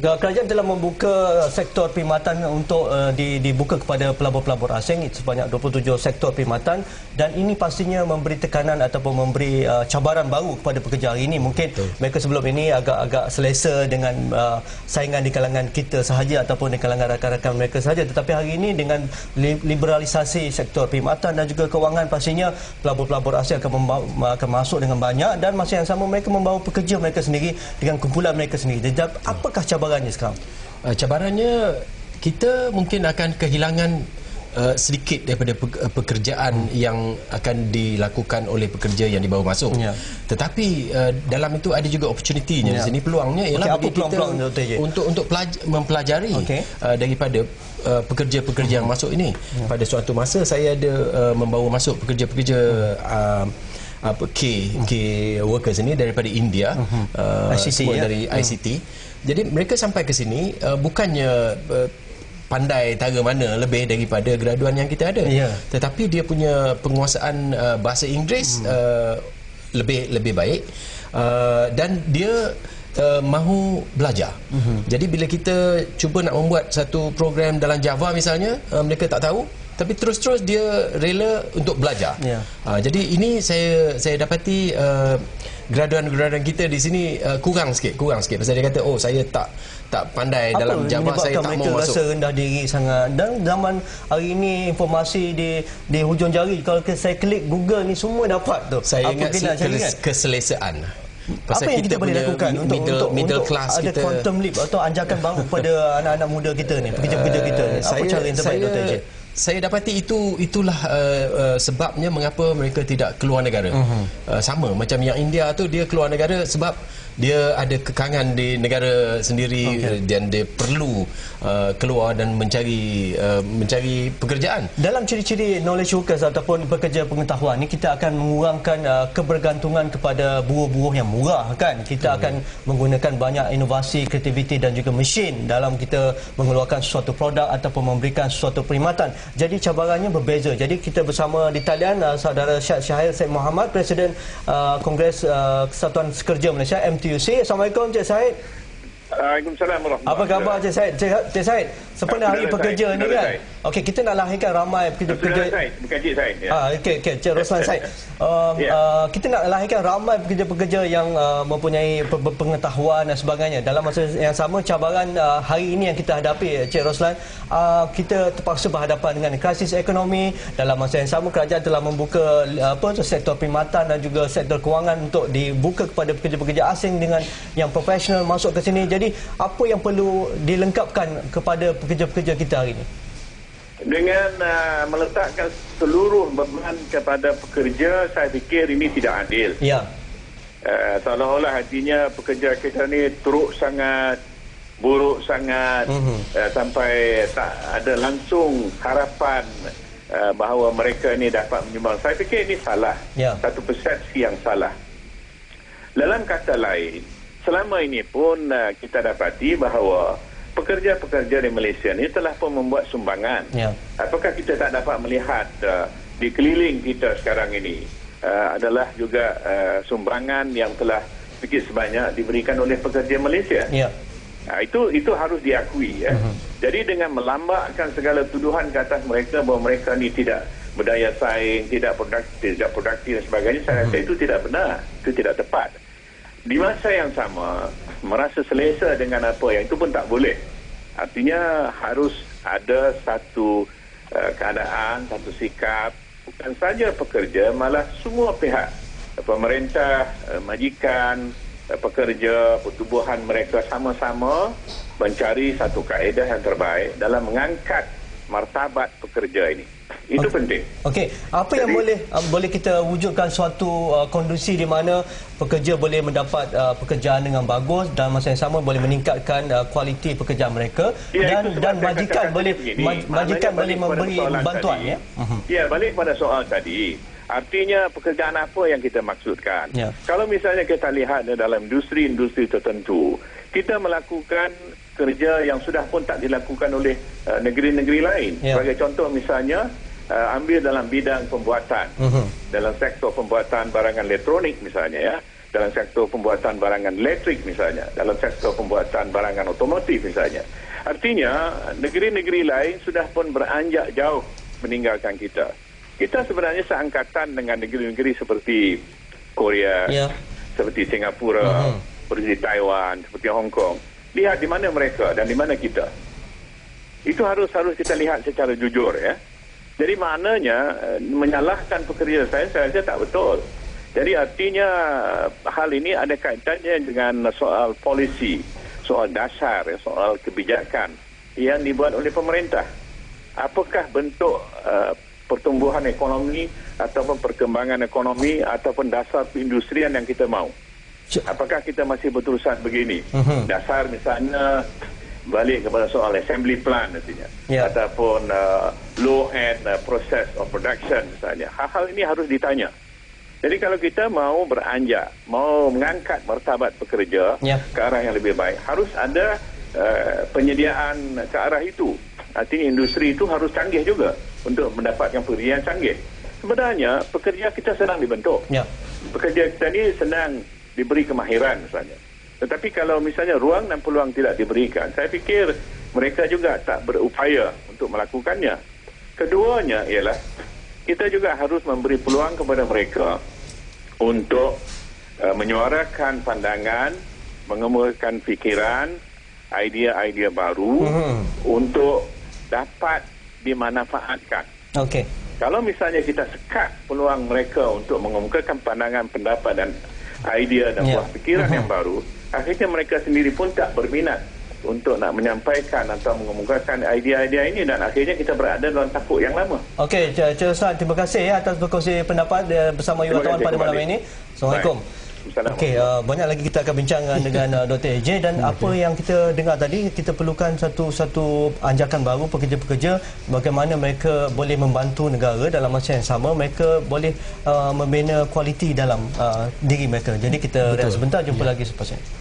Kerajaan telah membuka sektor perkhidmatan untuk dibuka kepada pelabur-pelabur asing sebanyak 27 sektor perkhidmatan, dan ini pastinya memberi tekanan ataupun memberi cabaran baru kepada pekerja hari ini. Mungkin mereka sebelum ini agak-agak selesa dengan saingan di kalangan kita sahaja ataupun di kalangan rakan-rakan mereka sahaja, tetapi hari ini dengan liberalisasi sektor perkhidmatan dan juga kewangan, pastinya pelabur-pelabur asing akan masuk dengan banyak, dan masa yang sama mereka membawa pekerja mereka sendiri dengan kumpulan mereka sendiri. Dan apakah cabarannya sekarang? Cabarannya, kita mungkin akan kehilangan sedikit daripada pekerjaan yang akan dilakukan oleh pekerja yang dibawa masuk. Tetapi dalam itu ada juga opportunity-nya. Di sini peluangnya ialah bagi kita untuk mempelajari daripada pekerja-pekerja yang masuk ini. Pada suatu masa saya ada membawa masuk pekerja-pekerja K workers ini daripada India, ICT, dari ICT. Jadi mereka sampai ke sini bukannya pandai tara mana lebih daripada graduan yang kita ada, tetapi dia punya penguasaan bahasa Inggeris lebih baik, dan dia mahu belajar. Jadi bila kita cuba nak membuat satu program dalam Java misalnya, mereka tak tahu, tapi terus-terus dia rela untuk belajar. Jadi ini saya dapati graduan-graduan kita di sini kurang sikit pasal dia kata, oh saya tak pandai dalam Java, saya tak mau masuk. Rasa rendah diri sangat. Dan zaman hari ini informasi di hujung jari, kalau saya klik Google ni semua dapat tu. Saya ingat keselesaan. Pasal apa yang kita boleh lakukan untuk middle class ada kita, quantum leap atau anjakan baru kepada anak-anak muda kita ni, pekerja-pekerja kita ni? Apa cara yang terbaik, Dr. Encik? Saya dapati itulah sebabnya mengapa mereka tidak keluar negara. Sama macam yang India tu, dia keluar negara sebab dia ada kekangan di negara sendiri, dan dia perlu keluar dan mencari pekerjaan. Dalam ciri-ciri knowledge workers ataupun pekerja pengetahuan ni, kita akan mengurangkan kebergantungan kepada buruh-buruh yang murah, kan? Kita akan menggunakan banyak inovasi, kreativiti dan juga mesin dalam kita mengeluarkan suatu produk ataupun memberikan suatu perkhidmatan. Jadi cabarannya berbeza. Jadi kita bersama di talian saudara Syahil Syed Muhammad, Presiden Kongres Kesatuan Sekerja Malaysia, MTUC. Assalamualaikum, Cik Syed. Waalaikumsalam warahmatullahi wabarakatuh. Apa khabar, Cik Syed? Cik Syed, sempena Hari Pekerja ni kan? Okey, kita nak lahirkan ramai pekerja-pekerja. Bukan Cik Syed. Okey, Cik Roslan Syed. Kita nak lahirkan ramai pekerja-pekerja yang mempunyai pengetahuan dan sebagainya. Dalam masa yang sama, cabaran hari ini yang kita hadapi, Cik Roslan, kita terpaksa berhadapan dengan krisis ekonomi. Dalam masa yang sama, kerajaan telah membuka sektor perkhidmatan dan juga sektor kewangan untuk dibuka kepada pekerja-pekerja asing dengan yang profesional masuk ke sini. Jadi apa yang perlu dilengkapkan kepada pekerja-pekerja kita hari ini? Dengan meletakkan seluruh beban kepada pekerja, saya fikir ini tidak adil. Seolah-olah artinya pekerja kita ni teruk sangat, buruk sangat, sampai tak ada langsung harapan bahawa mereka ni dapat menyumbang. Saya fikir ini salah, satu persepsi yang salah. Dalam kata lain, selama ini pun kita dapati bahawa pekerja-pekerja di Malaysia ini telah pun membuat sumbangan. Apakah kita tak dapat melihat di keliling kita sekarang ini adalah juga sumbangan yang telah sedikit sebanyak diberikan oleh pekerja Malaysia. Itu harus diakui. Jadi dengan melambakkan segala tuduhan ke atas mereka bahawa mereka ni tidak berdaya saing, tidak produktif dan sebagainya, saya rasa itu tidak benar, itu tidak tepat. Di masa yang sama, merasa selesa dengan apa yang itu pun tak boleh. Artinya harus ada satu keadaan, satu sikap, bukan saja pekerja, malah semua pihak, pemerintah, majikan, pekerja, pertubuhan mereka sama-sama mencari satu kaedah yang terbaik dalam mengangkat martabat pekerja ini. Itu penting. Okey, apa yang boleh kita wujudkan suatu kondisi di mana pekerja boleh mendapat pekerjaan dengan bagus dan masa yang sama boleh meningkatkan kualiti pekerjaan mereka, dan majikan boleh memberi bantuan, balik pada soal tadi. Artinya pekerjaan apa yang kita maksudkan? Kalau misalnya kita lihat dalam industri-industri tertentu, kita melakukan kerja yang sudah pun tak dilakukan oleh negeri-negeri lain. Sebagai contoh misalnya, ambil dalam bidang pembuatan, dalam sektor pembuatan barangan elektronik misalnya, dalam sektor pembuatan barangan elektrik misalnya, dalam sektor pembuatan barangan otomotif misalnya. Artinya negeri-negeri lain sudah pun beranjak jauh meninggalkan kita. Kita sebenarnya seangkatan dengan negeri-negeri seperti Korea, seperti Singapura, seperti Taiwan, seperti Hong Kong. Lihat di mana mereka dan di mana kita. Itu harus kita lihat secara jujur ya. Jadi maknanya menyalahkan pekerja saya rasa tak betul. Jadi artinya hal ini ada kaitannya dengan soal polisi, soal dasar, soal kebijakan yang dibuat oleh pemerintah. Apakah bentuk pertumbuhan ekonomi ataupun perkembangan ekonomi ataupun dasar perindustrian yang kita mahu? Apakah kita masih berterusan begini? Dasar misalnya balik kepada soal assembly plan nantinya, ataupun low end process of production misalnya. Hal-hal ini harus ditanya. Jadi kalau kita mau beranjak, mau mengangkat martabat pekerja ke arah yang lebih baik, harus ada penyediaan ke arah itu. Artinya industri itu harus canggih juga untuk mendapatkan pekerja yang canggih. Sebenarnya pekerja kita senang dibentuk. Pekerja kita ini senang diberi kemahiran misalnya. Tetapi kalau misalnya ruang dan peluang tidak diberikan, saya fikir mereka juga tak berupaya untuk melakukannya. Keduanya ialah kita juga harus memberi peluang kepada mereka untuk menyuarakan pandangan, mengemukakan fikiran, idea-idea baru untuk dapat dimanfaatkan. Kalau misalnya kita sekat peluang mereka untuk mengemukakan pandangan, pendapat dan idea dan buah fikiran yang baru, akhirnya mereka sendiri pun tak berminat untuk nak menyampaikan atau mengemukakan idea-idea ini dan akhirnya kita berada dalam tampuk yang lama. Okey, Encik Ustaz, terima kasih atas berkongsi pendapat bersama wartawan pada malam ini. Assalamualaikum. Okey, banyak lagi kita akan bincang dengan Dr. AJ dan apa yang kita dengar tadi, kita perlukan satu anjakan baru pekerja-pekerja, bagaimana mereka boleh membantu negara dalam masa yang sama, mereka boleh membina kualiti dalam diri mereka. Jadi kita rehat sebentar, jumpa lagi selepas ini.